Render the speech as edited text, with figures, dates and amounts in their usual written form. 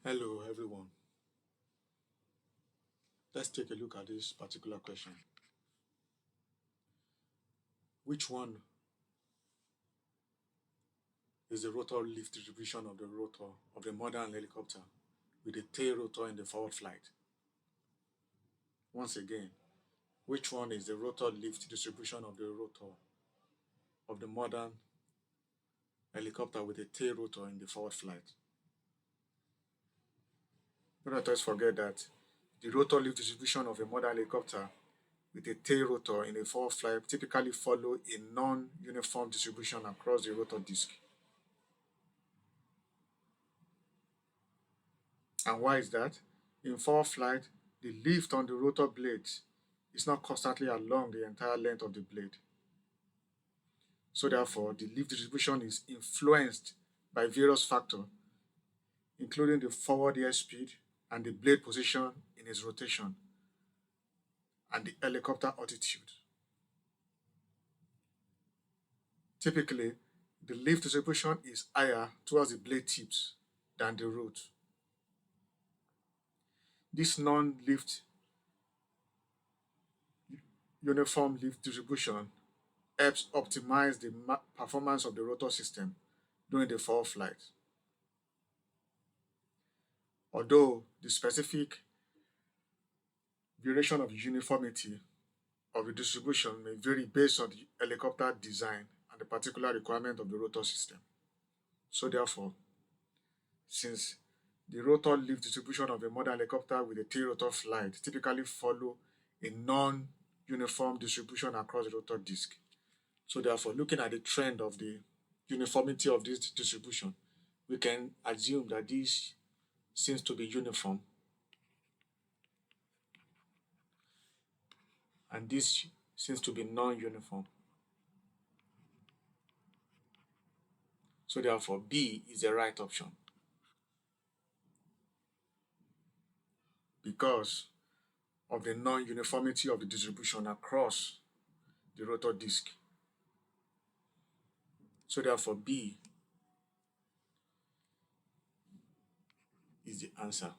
Hello, everyone. Let's take a look at this particular question. Which one is the rotor lift distribution of the rotor of the modern helicopter with the tail rotor in the forward flight? Once again, which one is the rotor lift distribution of the rotor of the modern helicopter with the tail rotor in the forward flight? Do not always forget that the rotor lift distribution of a modern helicopter with a tail rotor in a forward flight typically follow a non-uniform distribution across the rotor disc. And why is that? In forward flight, the lift on the rotor blades is not constantly along the entire length of the blade. So therefore, the lift distribution is influenced by various factors, including the forward airspeed and the blade position in its rotation, and the helicopter altitude. Typically, the lift distribution is higher towards the blade tips than the root. This non-lift uniform lift distribution helps optimize the performance of the rotor system during the forward flight. Although the specific duration of uniformity of the distribution may vary based on the helicopter design and the particular requirement of the rotor system. So therefore, since the rotor lift distribution of a modern helicopter with a tail rotor flight typically follow a non-uniform distribution across the rotor disc. So therefore, looking at the trend of the uniformity of this distribution, we can assume that this seems to be uniform, and this seems to be non-uniform. So therefore, B is the right option because of the non-uniformity of the distribution across the rotor disc. So therefore, B is the answer.